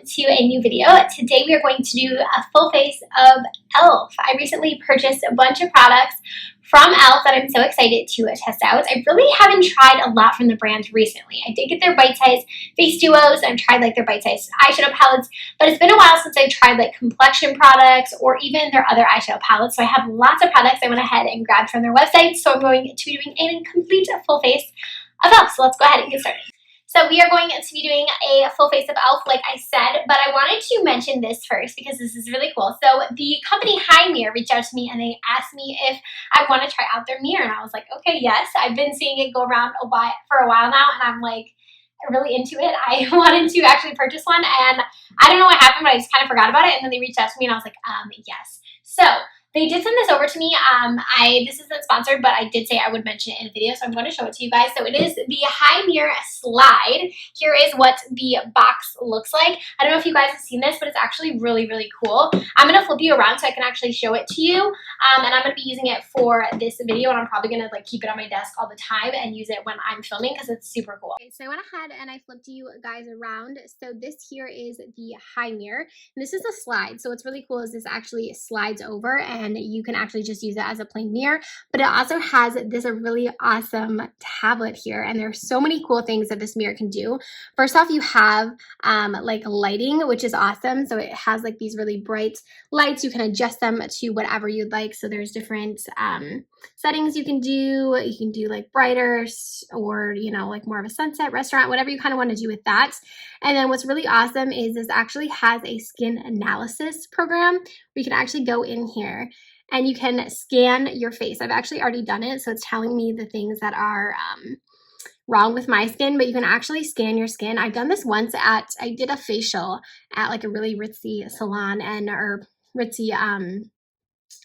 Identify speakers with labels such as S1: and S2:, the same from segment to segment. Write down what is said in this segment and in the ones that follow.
S1: to a new video. Today we are going to do a full face of e.l.f. I recently purchased a bunch of products from e.l.f. that I'm so excited to test out. I really haven't tried a lot from the brand recently. I did get their bite-sized face duos and tried like their bite-sized eyeshadow palettes, but it's been a while since I tried like complexion products or even their other eyeshadow palettes. So I have lots of products I went ahead and grabbed from their website. So I'm going to be doing a complete full face of e.l.f. So let's go ahead and get started. So we are going to be doing a full face of e.l.f. like I said, but I wanted to mention this first because this is really cool. So the company HiMirror reached out to me and they asked me if I want to try out their mirror, and I was like, okay, yes. I've been seeing it go around for a while now, and I'm like really into it. I wanted to actually purchase one, and I don't know what happened, but I just kind of forgot about it, and then they reached out to me, and I was like, yes. So they did send this over to me. This isn't sponsored, but I did say I would mention it in a video, so I'm going to show it to you guys. So it is the HiMirror slide. Here is what the box looks like. I don't know if you guys have seen this, but it's actually really, really cool. I'm going to flip you around so I can actually show it to you, and I'm going to be using it for this video, and I'm probably going to like keep it on my desk all the time and use it when I'm filming because it's super cool. Okay, so I went ahead and I flipped you guys around. So this here is the HiMirror, and this is a slide. So what's really cool is this actually slides over, and you can actually just use it as a plain mirror, but it also has this really awesome tablet here, and there's so many cool things that this mirror can do. First off, you have like lighting, which is awesome. So it has like these really bright lights. You can adjust them to whatever you'd like. So there's different settings you can do. You can do like brighter or, you know, like more of a sunset restaurant, whatever you kind of want to do with that. And then what's really awesome is this actually has a skin analysis program where you can actually go in here and you can scan your face. I've actually already done it, so it's telling me the things that are wrong with my skin, but you can actually scan your skin. I've done this once I did a facial at like a really ritzy salon or ritzy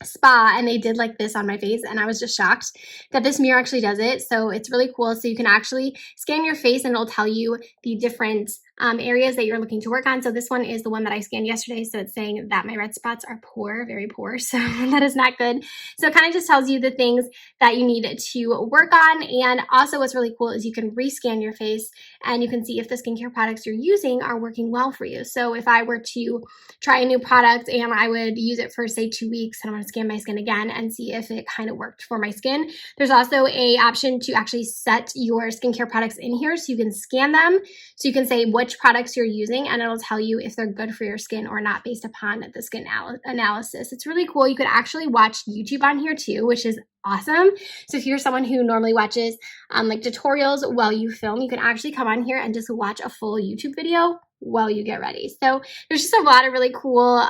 S1: spa, and they did like this on my face, and I was just shocked that this mirror actually does it. So it's really cool. So you can actually scan your face and it'll tell you the different areas that you're looking to work on. So this one is the one that I scanned yesterday. So it's saying that my red spots are poor, very poor. So that is not good. So it kind of just tells you the things that you need to work on. And also what's really cool is you can rescan your face and you can see if the skincare products you're using are working well for you. So if I were to try a new product and I would use it for say 2 weeks, and I want to scan my skin again and see if it kind of worked for my skin, there's also a option to actually set your skincare products in here so you can scan them. So you can say which products you're using, and it'll tell you if they're good for your skin or not based upon the skin analysis. It's really cool. You could actually watch YouTube on here too, which is awesome. So if you're someone who normally watches like tutorials while you film, you can actually come on here and just watch a full YouTube video while you get ready. So there's just a lot of really cool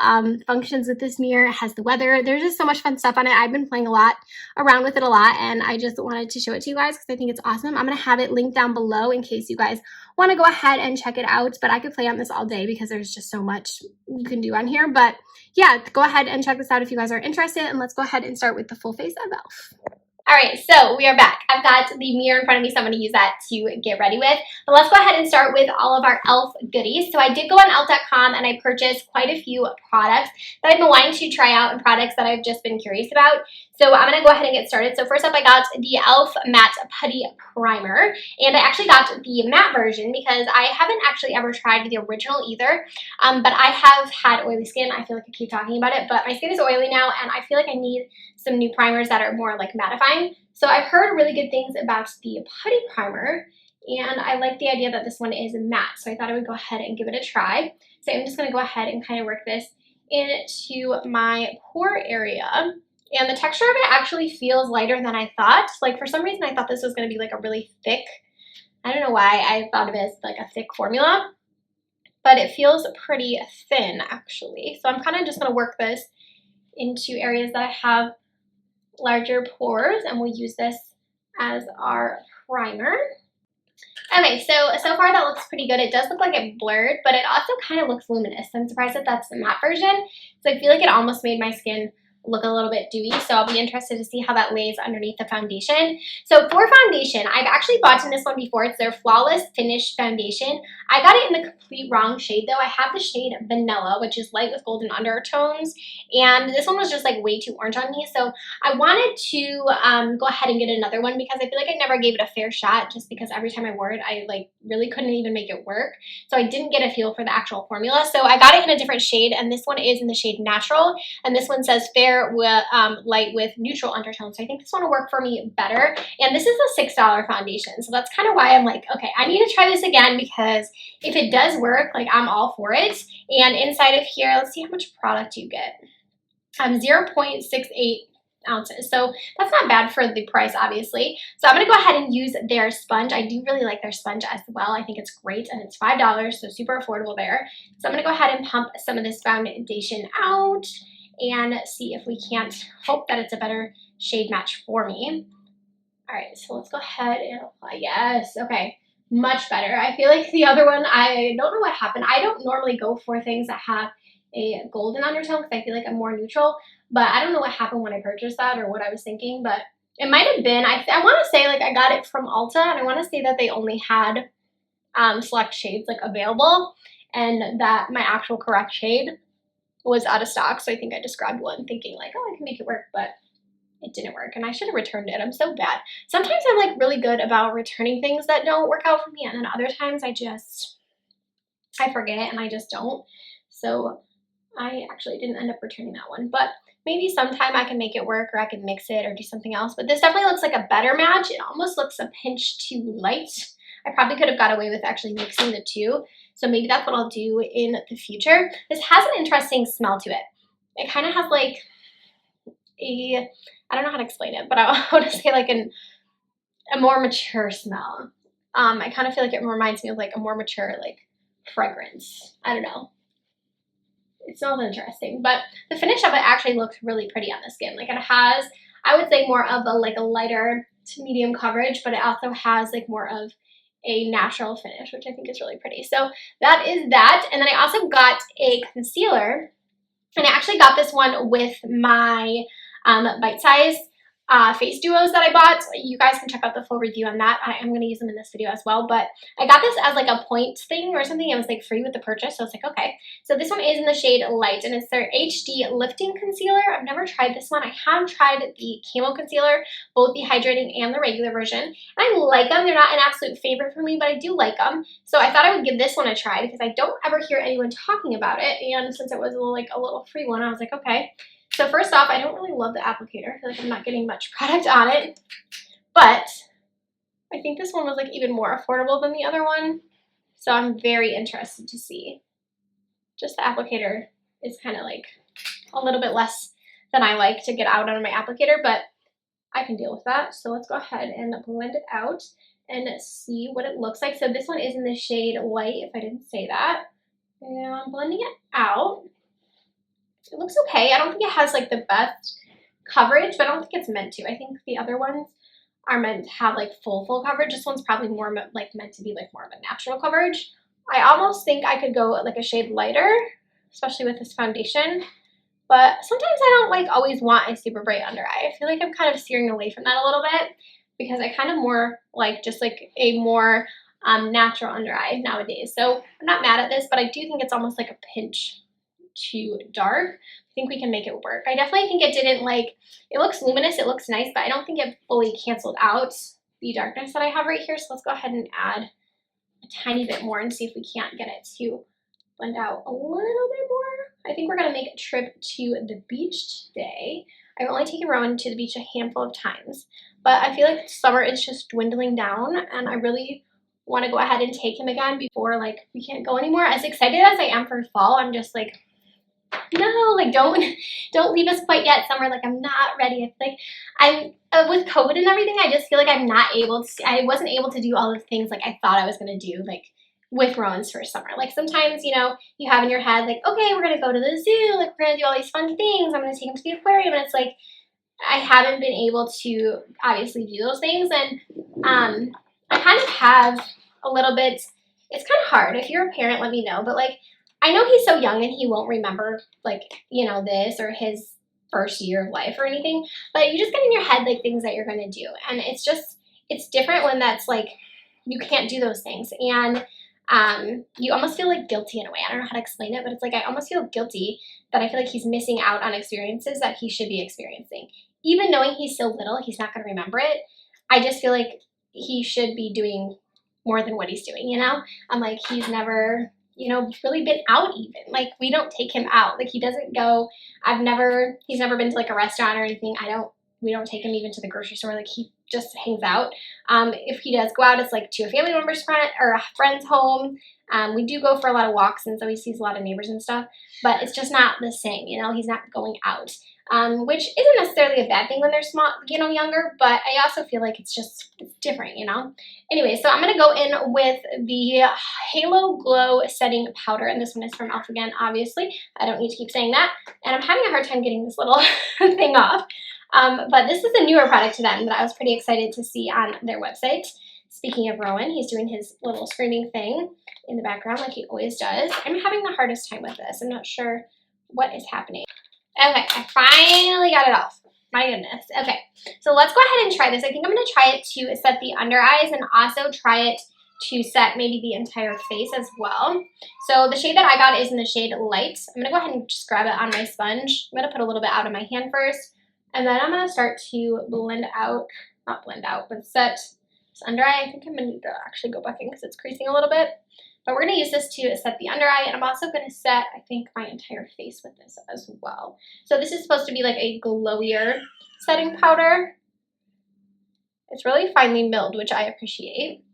S1: functions with this mirror. It has the weather. There's just so much fun stuff on it. I've been playing around with it a lot, and I just wanted to show it to you guys because I think it's awesome. I'm going to have it linked down below in case you guys want to go ahead and check it out, but I could play on this all day because there's just so much you can do on here. But yeah, go ahead and check this out if you guys are interested, and let's go ahead and start with the full face of e.l.f. All right, so we are back. I've got the mirror in front of me, so I'm going to use that to get ready with. But let's go ahead and start with all of our e.l.f. goodies. So I did go on elf.com and I purchased quite a few products that I've been wanting to try out and products that I've just been curious about. So I'm going to go ahead and get started. So first up, I got the e.l.f. Matte Putty Primer. And I actually got the matte version because I haven't actually ever tried the original either. But I have had oily skin. I feel like I keep talking about it, but my skin is oily now, and I feel like I need some new primers that are more like mattifying. So I've heard really good things about the Putty Primer, and I like the idea that this one is matte. So I thought I would go ahead and give it a try. So I'm just going to go ahead and kind of work this into my pore area. And the texture of it actually feels lighter than I thought. Like for some reason I thought this was going to be like a really thick, I don't know why I thought of it as like a thick formula, but it feels pretty thin actually. So I'm kind of just going to work this into areas that I have larger pores, and we'll use this as our primer. Okay, so far that looks pretty good. It does look like it blurred, but it also kind of looks luminous. I'm surprised that that's the matte version. So I feel like it almost made my skin look a little bit dewy, so I'll be interested to see how that lays underneath the foundation. So for foundation, I've actually bought in this one before. It's their Flawless Finish Foundation. I got it in the complete wrong shade though. I have the shade Vanilla, which is light with golden undertones, and this one was just like way too orange on me, so I wanted to go ahead and get another one because I feel like I never gave it a fair shot, just because every time I wore it, I like really couldn't even make it work. So I didn't get a feel for the actual formula. So I got it in a different shade, and this one is in the shade Natural, and this one says Fair with light with neutral undertones. So I think this one will work for me better. And this is a $6 foundation, so that's kind of why I'm like, okay, I need to try this again, because if it does work, like I'm all for it. And inside of here, let's see how much product you get. 0.68 ounces, so that's not bad for the price, obviously. So I'm going to go ahead and use their sponge. I do really like their sponge as well. I think it's great, and it's $5, so super affordable there. So I'm going to go ahead and pump some of this foundation out and see if we can't hope that it's a better shade match for me. All right, so let's go ahead and apply. Yes, okay, much better. I feel like the other one, I don't know what happened. I don't normally go for things that have a golden undertone because I feel like I'm more neutral, but I don't know what happened when I purchased that or what I was thinking, but it might have been, I want to say like I got it from Ulta, and I want to say that they only had select shades like available, and that my actual correct shade was out of stock. So I think I just grabbed one thinking like, oh, I can make it work, but it didn't work, and I should have returned it. I'm so bad. Sometimes I'm like really good about returning things that don't work out for me, and then other times I forget and I just don't. So I actually didn't end up returning that one, but maybe sometime I can make it work, or I can mix it or do something else. But this definitely looks like a better match. It almost looks a pinch too light. I probably could have got away with actually mixing the two. So maybe that's what I'll do in the future. This has an interesting smell to it. It kind of has like I don't know how to explain it, but I want to say like a more mature smell. I kind of feel like it reminds me of like a more mature like fragrance. I don't know. It smells interesting, but the finish of it actually looks really pretty on the skin. Like it has, I would say, more of a lighter to medium coverage, but it also has like more of a natural finish, which I think is really pretty. So that is that. And then I also got a concealer, and I actually got this one with my Bite Size face duos that I bought. You guys can check out the full review on that. I am going to use them in this video as well, but I got this as like a point thing or something. It was like free with the purchase, so I was like, okay. So this one is in the shade Light, and it's their HD Lifting Concealer. I've never tried this one. I have tried the Camo Concealer, both the hydrating and the regular version, and I like them. They're not an absolute favorite for me, but I do like them. So I thought I would give this one a try because I don't ever hear anyone talking about it, and since it was a little free one, I was like, okay. So first off, I don't really love the applicator. I feel like I'm not getting much product on it, but I think this one was like even more affordable than the other one. So I'm very interested to see. Just the applicator is kind of like a little bit less than I like to get out on my applicator, but I can deal with that. So let's go ahead and blend it out and see what it looks like. So this one is in the shade Light, if I didn't say that. And I'm blending it out. It looks okay. I don't think it has like the best coverage, but I don't think it's meant to. I think the other ones are meant to have like full coverage. This one's probably more like meant to be like more of a natural coverage. I almost think I could go like a shade lighter, especially with this foundation. But sometimes I don't like always want a super bright under eye. I feel like I'm kind of steering away from that a little bit because I kind of more like just like a more natural under eye nowadays. So I'm not mad at this, but I do think it's almost like a pinch too dark. I think we can make it work. I definitely think it didn't like, it looks luminous, it looks nice, but I don't think it fully canceled out the darkness that I have right here. So let's go ahead and add a tiny bit more and see if we can't get it to blend out a little bit more. I think we're going to make a trip to the beach today. I've only taken Rowan to the beach a handful of times, but I feel like summer is just dwindling down, and I really want to go ahead and take him again before like we can't go anymore. As excited as I am for fall, I'm just like, no, like don't leave us quite yet, summer. Like I'm not ready. It's like I'm with COVID and everything, I just feel like I'm not able to, I wasn't able to do all the things like I thought I was going to do like with Rowan's first summer. Like sometimes, you know, you have in your head like, okay, we're going to go to the zoo, like we're going to do all these fun things, I'm going to take him to the aquarium, and it's like I haven't been able to obviously do those things. And I kind of have a little bit, it's kind of hard. If you're a parent, let me know, but like I know he's so young and he won't remember like, you know, this or his first year of life or anything, but you just get in your head like things that you're going to do, and it's different when that's like you can't do those things, and you almost feel like guilty in a way. I don't know how to explain it, but it's like I almost feel guilty that I feel like he's missing out on experiences that he should be experiencing. Even knowing he's so little, he's not going to remember it. I just feel like he should be doing more than what he's doing, you know? I'm like, he's never, you know, really been out even. Like, we don't take him out. Like, he doesn't go, he's never been to like a restaurant or anything. We don't take him even to the grocery store. Like, he just hangs out. If he does go out, it's like to a family member's friend or a friend's home. We do go for a lot of walks, and so he sees a lot of neighbors and stuff, but it's just not the same, you know? He's not going out, which isn't necessarily a bad thing when they're small, you know, younger, but I also feel like it's different, you know? Anyway, so I'm going to go in with the Halo Glow Setting Powder, and this one is from e.l.f. again, obviously. I don't need to keep saying that, and I'm having a hard time getting this little thing off. But this is a newer product to them that I was pretty excited to see on their website. Speaking of Rowan, he's doing his little screaming thing in the background like he always does. I'm having the hardest time with this. I'm not sure what is happening. Okay, I finally got it off. My goodness. Okay, so let's go ahead and try this. I think I'm going to try it to set the under eyes and also try it to set maybe the entire face as well. So the shade that I got is in the shade Light. I'm going to go ahead and just grab it on my sponge. I'm going to put a little bit out of my hand first. And then I'm going to start to not blend out, but set this under eye. I think I'm going to need to actually go back in because it's creasing a little bit. But we're going to use this to set the under eye, and I'm also going to set, I think, my entire face with this as well. So this is supposed to be like a glowier setting powder. It's really finely milled, which I appreciate.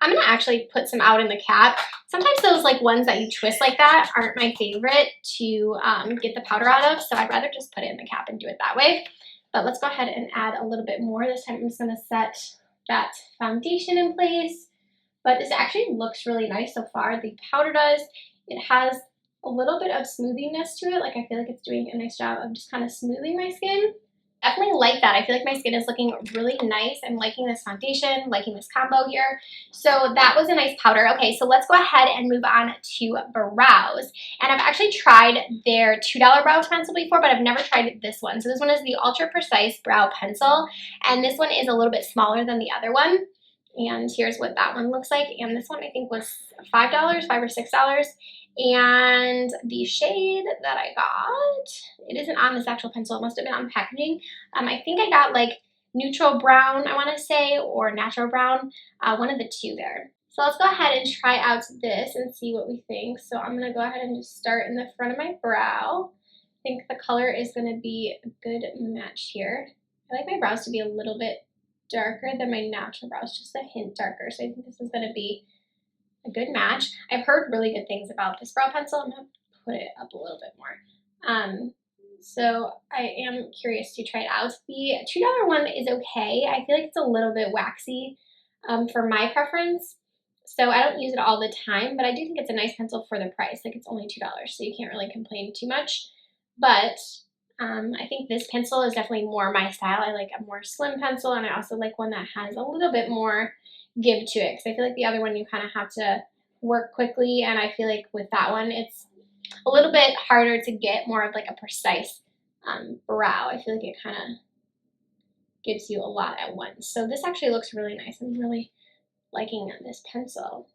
S1: I'm going to actually put some out in the cap. Sometimes those like ones that you twist like that aren't my favorite to get the powder out of, so I'd rather just put it in the cap and do it that way. But let's go ahead and add a little bit more. This time I'm just going to set that foundation in place. But this actually looks really nice so far. The powder does. It has a little bit of smoothiness to it. Like, I feel like it's doing a nice job of just kind of smoothing my skin. Definitely like that. I feel like my skin is looking really nice. I'm liking this foundation, liking this combo here. So that was a nice powder. Okay, so let's go ahead and move on to brows. And I've actually tried their $2 brow pencil before, but I've never tried this one. So this one is the Ultra Precise Brow Pencil, and this one is a little bit smaller than the other one. And here's what that one looks like. And this one I think was $5, $5 or $6. And the shade that I got, it isn't on this actual pencil. It must have been on packaging. I think I got like neutral brown, I want to say, or natural brown, one of the two there. So let's go ahead and try out this and see what we think. So I'm going to go ahead and just start in the front of my brow. I think the color is going to be a good match here. I like my brows to be a little bit darker than my natural brows, just a hint darker. So I think this is going to be a good match. I've heard really good things about this brow pencil. I'm going to put it up a little bit more. So I am curious to try it out. The $2 one is okay. I feel like it's a little bit waxy for my preference. So I don't use it all the time, but I do think it's a nice pencil for the price. Like, it's only $2, so you can't really complain too much. But I think this pencil is definitely more my style. I like a more slim pencil, and I also like one that has a little bit more give to it, because I feel like the other one you kind of have to work quickly, and I feel like with that one it's a little bit harder to get more of like a precise brow. I feel like it kind of gives you a lot at once. So this actually looks really nice. I'm really liking this pencil.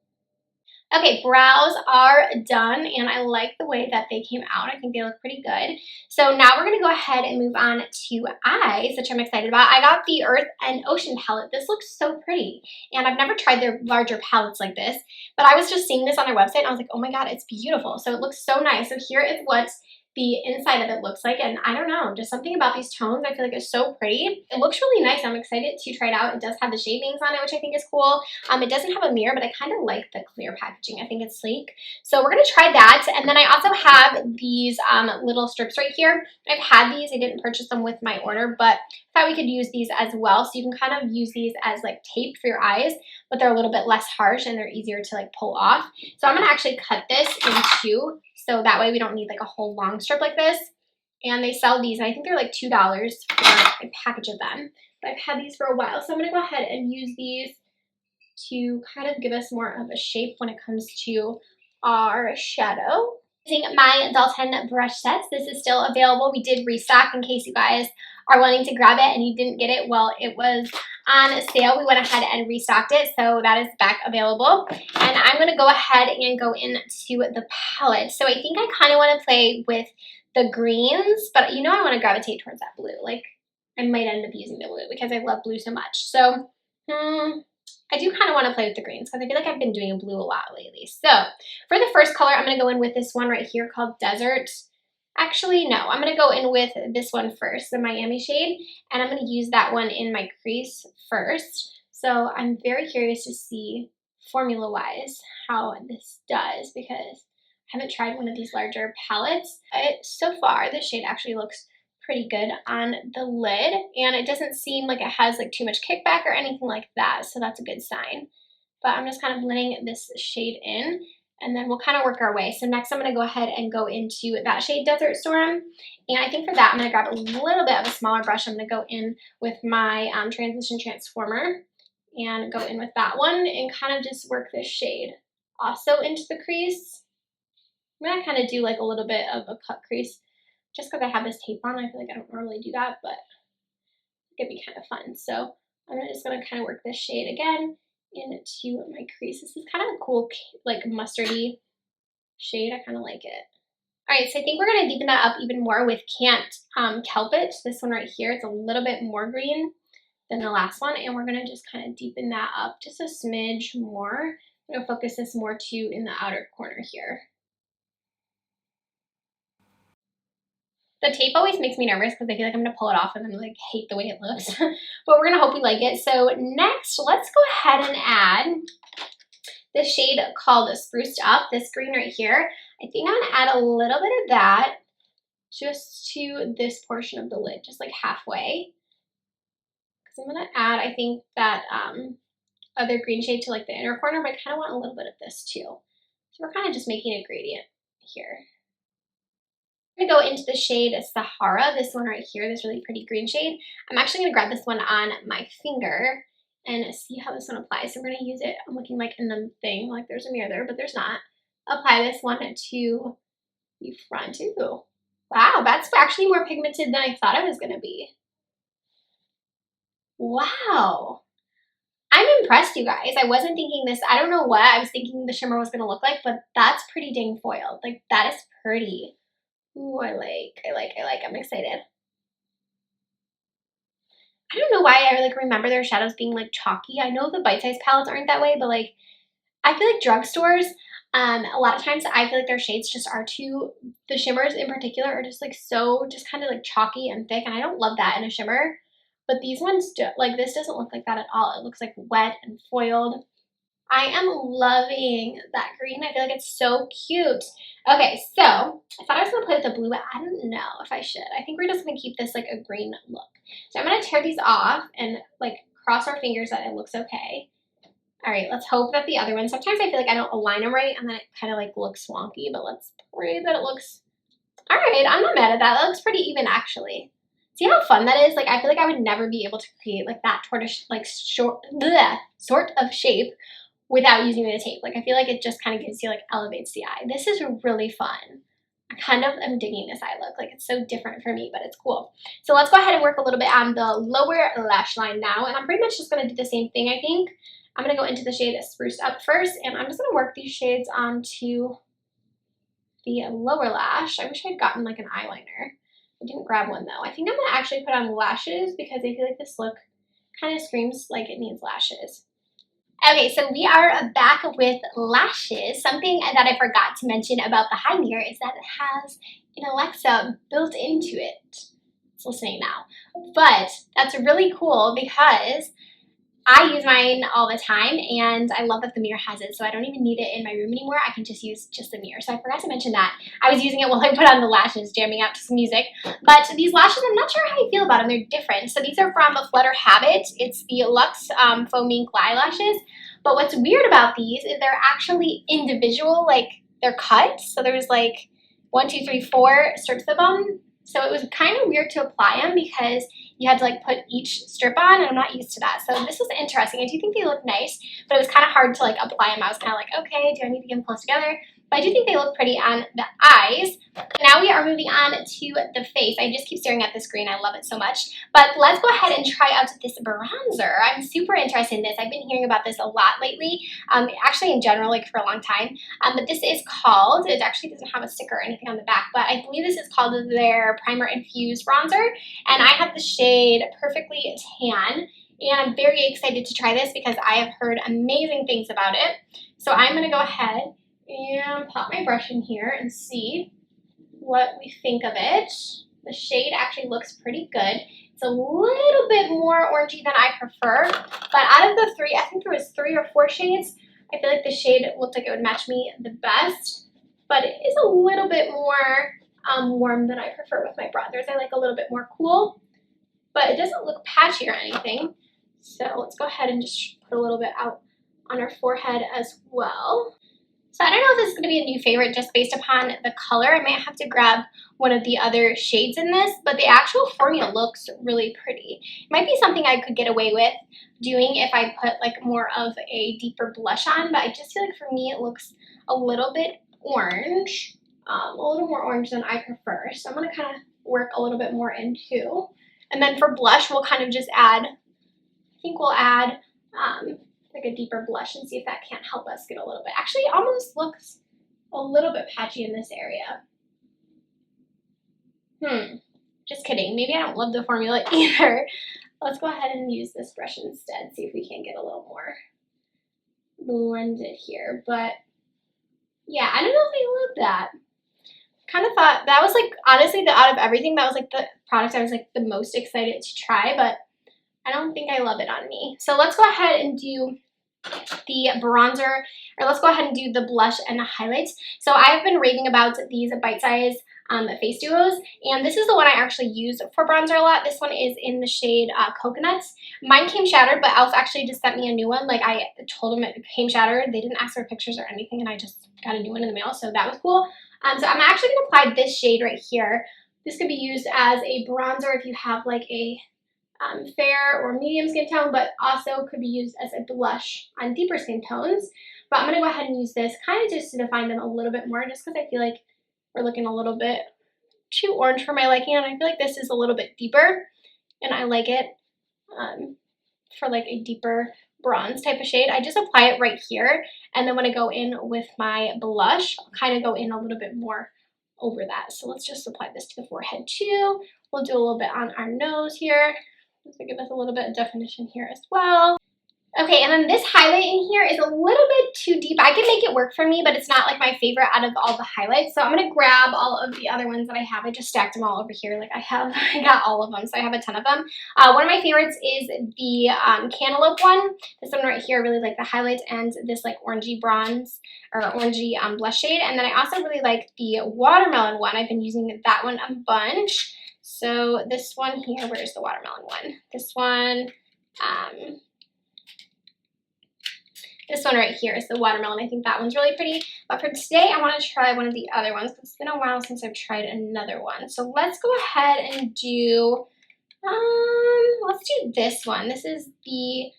S1: Okay, brows are done, and I like the way that they came out. I think they look pretty good. So now we're going to go ahead and move on to eyes, which I'm excited about. I got the Earth and Ocean palette. This looks so pretty, and I've never tried their larger palettes like this, but I was just seeing this on their website, and I was like, oh my god, it's beautiful. So it looks so nice. So here is what the inside of it looks like, and I don't know, just something about these tones I feel like is so pretty. It looks really nice. I'm excited to try it out. It does have the shadings on it, which I think is cool. It doesn't have a mirror, but I kind of like the clear packaging. I think it's sleek. So we're going to try that, and then I also have these little strips right here. I've had these. I didn't purchase them with my order, but I thought we could use these as well. So you can kind of use these as like tape for your eyes, but they're a little bit less harsh and they're easier to like pull off. So I'm going to actually cut this in two, so that way we don't need like a whole long strip like this. And they sell these, and I think they're like $2 for a package of them. But I've had these for a while, so I'm going to go ahead and use these to kind of give us more of a shape when it comes to our shadow. Using my Dalton brush sets. This is still available. We did restock in case you guys are wanting to grab it and you didn't get it. Well, it was on sale. We went ahead and restocked it, so that is back available. And I'm going to go ahead and go into the palette. So I think I kind of want to play with the greens, but you know I want to gravitate towards that blue. Like, I might end up using the blue because I love blue so much. So, I do kind of want to play with the greens because I feel like I've been doing blue a lot lately. So for the first color, I'm going to go in with this one right here called Desert. Actually, no, I'm going to go in with this one first, the Miami shade, and I'm going to use that one in my crease first. So I'm very curious to see formula-wise how this does because I haven't tried one of these larger palettes. So far, this shade actually looks pretty good on the lid, and it doesn't seem like it has like too much kickback or anything like that, so that's a good sign. But I'm just kind of blending this shade in, and then we'll kind of work our way. So next I'm going to go ahead and go into that shade Desert Storm, and I think for that I'm going to grab a little bit of a smaller brush. I'm going to go in with my Transition Transformer and go in with that one and kind of just work this shade also into the crease. I'm going to kind of do like a little bit of a cut crease just because I have this tape on. I feel like I don't normally do that, but it could be kind of fun. So I'm just going to kind of work this shade again into my crease. This is kind of a cool, like mustardy shade. I kind of like it. All right, so I think we're going to deepen that up even more with Can't Kelp It. This one right here, it's a little bit more green than the last one, and we're going to just kind of deepen that up just a smidge more. I'm going to focus this more too in the outer corner here. The tape always makes me nervous because I feel like I'm going to pull it off and then like hate the way it looks. But we're going to hope we like it. So next, let's go ahead and add this shade called Spruced Up, this green right here. I think I'm going to add a little bit of that just to this portion of the lid, just like halfway. Because I'm going to add, I think, that other green shade to like the inner corner, but I kind of want a little bit of this too. So we're kind of just making a gradient here. I'm going to go into the shade Sahara, this one right here, this really pretty green shade. I'm actually going to grab this one on my finger and see how this one applies. So we're going to use it, I'm looking like in the thing, like there's a mirror there, but there's not. Apply this one to the front. Ooh. Wow, that's actually more pigmented than I thought it was going to be. Wow. I'm impressed, you guys. I wasn't thinking this, I don't know what I was thinking the shimmer was going to look like, but that's pretty dang foiled. Like, that is pretty. Ooh, I like, I'm excited. I don't know why I like remember their shadows being like chalky. I know the bite-sized palettes aren't that way, but like, I feel like drugstores, a lot of times I feel like their shades just are too, the shimmers in particular are just like so, just kind of like chalky and thick, and I don't love that in a shimmer. But these ones, like this doesn't look like that at all. It looks like wet and foiled. I am loving that green. I feel like it's so cute. Okay, so I thought I was going to play with the blue, but I don't know if I should. I think we're just going to keep this like a green look. So I'm going to tear these off and like cross our fingers that it looks okay. All right, let's hope that the other one, sometimes I feel like I don't align them right and then it kind of like looks wonky, but let's pray that it looks, all right, I'm not mad at that. That looks pretty even actually. See how fun that is? Like, I feel like I would never be able to create like that tortoise, like sort of shape without using the tape. Like, I feel like it just kind of gives you, like, elevates the eye. This is really fun. I kind of am digging this eye look. Like, it's so different for me, but it's cool. So let's go ahead and work a little bit on the lower lash line now. And I'm pretty much just going to do the same thing, I think. I'm going to go into the shade Spruced Up first, and I'm just going to work these shades onto the lower lash. I wish I had gotten, like, an eyeliner. I didn't grab one, though. I think I'm going to actually put on lashes because I feel like this look kind of screams like it needs lashes. Okay, so we are back with lashes. Something that I forgot to mention about the HiMirror is that it has an Alexa built into it. It's listening now. But that's really cool because I use mine all the time, and I love that the mirror has it, so I don't even need it in my room anymore. I can just use just the mirror. So I forgot to mention that. I was using it while I put on the lashes, jamming out to some music. But these lashes, I'm not sure how I feel about them. They're different. So these are from Flutter Habit. It's the Luxe Faux Mink Eyelashes. But what's weird about these is they're actually individual, like they're cut. So there's like 1, 2, 3, 4 strips of them. So it was kind of weird to apply them because you had to like put each strip on, and I'm not used to that. So this was interesting. I do think they look nice, but it was kind of hard to like apply them. I was kind of like, okay, do I need to get them close together? but I do think they look pretty on the eyes. Now we are moving on to the face. I just keep staring at the screen. I love it so much. But let's go ahead and try out this bronzer. I'm super interested in this. I've been hearing about this a lot lately, actually in general, like for a long time. But this is called, it actually doesn't have a sticker or anything on the back, but I believe this is called their Primer Infused Bronzer. And I have the shade Perfectly Tan. And I'm very excited to try this because I have heard amazing things about it. So I'm going to go ahead and pop my brush in here and see what we think of it. The shade actually looks pretty good. It's a little bit more orangey than I prefer, but out of the three, I think there was 3 or 4 shades, I feel like the shade looked like it would match me the best, but it is a little bit more warm than I prefer with my bronzers. I like a little bit more cool, but it doesn't look patchy or anything. So let's go ahead and just put a little bit out on our forehead as well. So I don't know if this is going to be a new favorite just based upon the color. I might have to grab one of the other shades in this, but the actual formula looks really pretty. It might be something I could get away with doing if I put like more of a deeper blush on, but I just feel like for me it looks a little bit orange, a little more orange than I prefer. So I'm going to kind of work a little bit more in too. And then for blush, we'll kind of just add, I think we'll add like a deeper blush and see if that can't help us get a little bit. Actually, it almost looks a little bit patchy in this area. Just kidding. Maybe I don't love the formula either. Let's go ahead and use this brush instead, see if we can get a little more blended here. But yeah, I don't know if I love that. Kind of thought that was like, honestly, out of everything, that was like the product I was like the most excited to try, but I don't think I love it on me. So let's go ahead and do the bronzer, or let's go ahead and do the blush and the highlights. So I've been raving about these bite-size face duos, and this is the one I actually use for bronzer a lot. This one is in the shade Coconuts. Mine came shattered, but Elf actually just sent me a new one. Like I told them it came shattered. They didn't ask for pictures or anything, and I just got a new one in the mail, so that was cool. So I'm actually going to apply this shade right here. This could be used as a bronzer if you have like a fair or medium skin tone, but also could be used as a blush on deeper skin tones. But I'm going to go ahead and use this kind of just to define them a little bit more, just because I feel like we're looking a little bit too orange for my liking, and I feel like this is a little bit deeper, and I like it for like a deeper bronze type of shade. I just apply it right here, and then when I go in with my blush, I'll kind of go in a little bit more over that. So let's just apply this to the forehead too. We'll do a little bit on our nose here, just to give us a little bit of definition here as well. Okay, and then this highlight in here is a little bit too deep. I can make it work for me, but it's not like my favorite out of all the highlights. So I'm going to grab all of the other ones that I have. I just stacked them all over here like I got all of them, so I have a ton of them. One of my favorites is the Cantaloupe one. This one right here, I really like the highlights and this like orangey bronze or orangey blush shade. And then I also really like the Watermelon one. I've been using that one a bunch. So this one here, where's the Watermelon one? This one right here is the Watermelon. I think that one's really pretty. But for today, I want to try one of the other ones because it's been a while since I've tried another one. So let's go ahead and do, let's do this one. This is the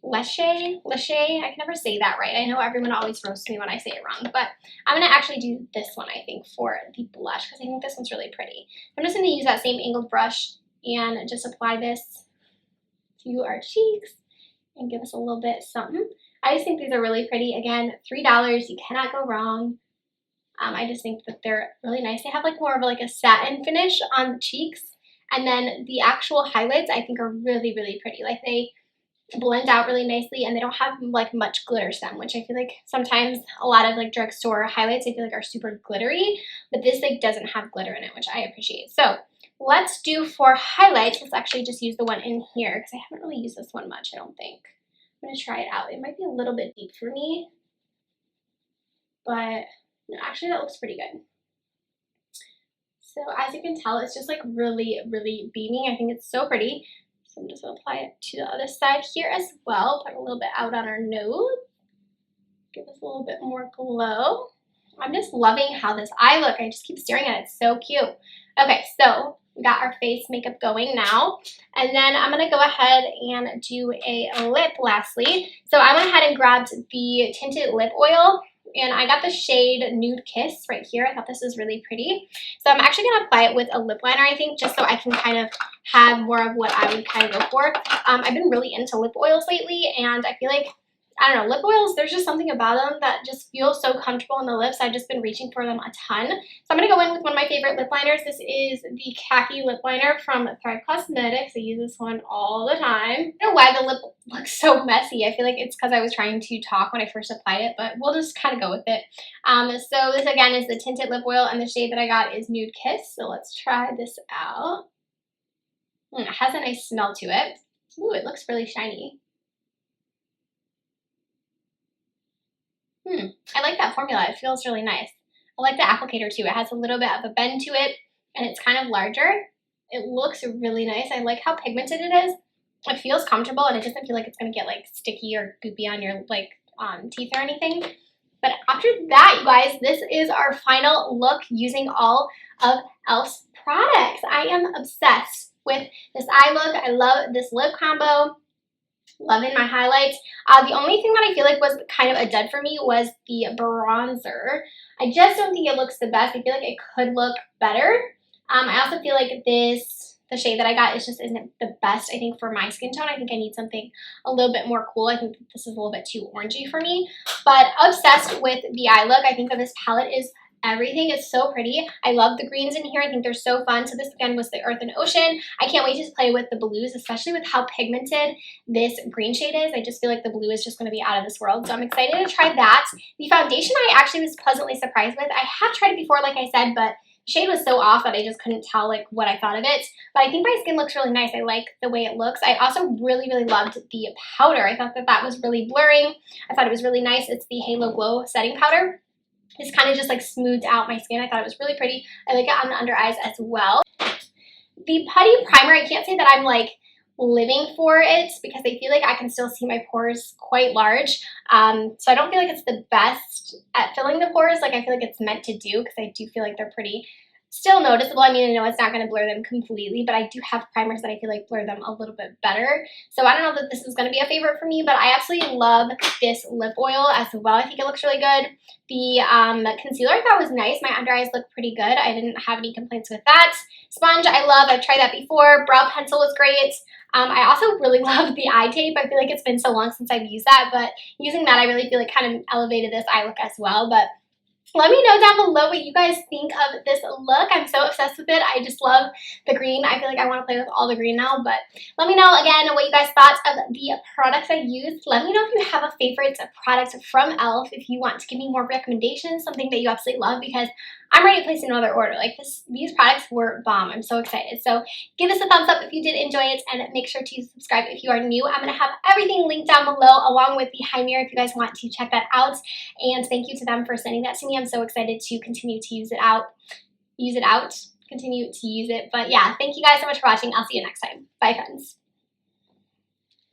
S1: Leche. I can never say that right. I know everyone always roasts me when I say it wrong, but I'm going to actually do this one, I think, for the blush because I think this one's really pretty. I'm just going to use that same angled brush and just apply this to our cheeks and give us a little bit something. I just think these are really pretty. Again, $3, you cannot go wrong. I just think that they're really nice. They have like more of like a satin finish on the cheeks, and then the actual highlights I think are really, really pretty. Like they blend out really nicely, and they don't have like much glitter to them, which I feel like sometimes a lot of like drugstore highlights I feel like are super glittery, but this like doesn't have glitter in it, which I appreciate. So let's do for highlights. Let's actually just use the one in here because I haven't really used this one much, I don't think. I'm going to try it out. It might be a little bit deep for me, but no, actually that looks pretty good. So as you can tell, it's just like really, really beaming. I think it's so pretty. So I'm just going to apply it to the other side here as well. Put a little bit out on our nose. Give us a little bit more glow. I'm just loving how this eye look. I just keep staring at it. It's so cute. Okay, so we got our face makeup going now. And then I'm going to go ahead and do a lip lastly. So I went ahead and grabbed the Tinted lip oil. and I got the shade Nude Kiss right here. I thought this was really pretty. So I'm actually going to apply it with a lip liner, I think, just so I can kind of have more of what I would kind of go for. I've been really into lip oils lately, and I feel like, I don't know, lip oils, there's just something about them that just feels so comfortable on the lips. I've just been reaching for them a ton. So I'm going to go in with one of my favorite lip liners. This is the Khaki lip liner from Thrive Cosmetics. I use this one all the time. I don't know why the lip looks so messy. I feel like it's because I was trying to talk when I first applied it, but we'll just kind of go with it. So this again is the Tinted lip oil, and the shade that I got is Nude Kiss. So let's try this out. It has a nice smell to it. Ooh, it looks really shiny. I like that formula. It feels really nice. I like the applicator too. It has a little bit of a bend to it, and it's kind of larger. It looks really nice. I like how pigmented it is. It feels comfortable, and it doesn't feel like it's going to get like sticky or goopy on your like teeth or anything. But after that, you guys, this is our final look using all of e.l.f.'s products. I am obsessed with this eye look. I love this lip combo. Loving my highlights. The only thing that I feel like was kind of a dud for me was the bronzer. I just don't think it looks the best. I feel like it could look better. I also feel like the shade that I got just isn't the best, I think, for my skin tone. I think I need something a little bit more cool. I think this is a little bit too orangey for me. But obsessed with the eye look. I think that this palette is everything. Is so pretty. I love the greens in here. I think they're so fun. So this again was the Earth and Ocean. I can't wait to play with the blues, especially with how pigmented this green shade is. I just feel like the blue is just going to be out of this world. So I'm excited to try that. The foundation I actually was pleasantly surprised with. I have tried it before, like I said, but the shade was so off that I just couldn't tell like what I thought of it. But I think my skin looks really nice. I like the way it looks. I also really, really loved the powder. I thought that that was really blurring. I thought it was really nice. It's the Halo Glow setting powder. This kind of just like smoothed out my skin. I thought it was really pretty. I like it on the under eyes as well. The Putty primer, I can't say that I'm like living for it because I feel like I can still see my pores quite large. So I don't feel like it's the best at filling the pores like I feel like it's meant to do, because I do feel like they're pretty still noticeable. I mean, I know it's not going to blur them completely, but I do have primers that I feel like blur them a little bit better. So I don't know that this is going to be a favorite for me, but I absolutely love this lip oil as well. I think it looks really good. The concealer I thought was nice. My under eyes look pretty good. I didn't have any complaints with that. Sponge I love. I've tried that before. Brow pencil was great. I also really love the eye tape. I feel like it's been so long since I've used that, but using that I really feel like kind of elevated this eye look as well. But let me know down below what you guys think of this look. I'm so obsessed with it. I just love the green. I feel like I want to play with all the green now, but let me know again what you guys thought of the products I used. Let me know if you have a favorite product from e.l.f. if you want to give me more recommendations, something that you absolutely love, because I'm ready to place another order. Like these products were bomb. I'm so excited. So give us a thumbs up if you did enjoy it, and make sure to subscribe if you are new. I'm going to have everything linked down below along with the HiMirror if you guys want to check that out. And thank you to them for sending that to me. I'm so excited to continue to continue to use it. But yeah, thank you guys so much for watching. I'll see you next time. Bye, friends.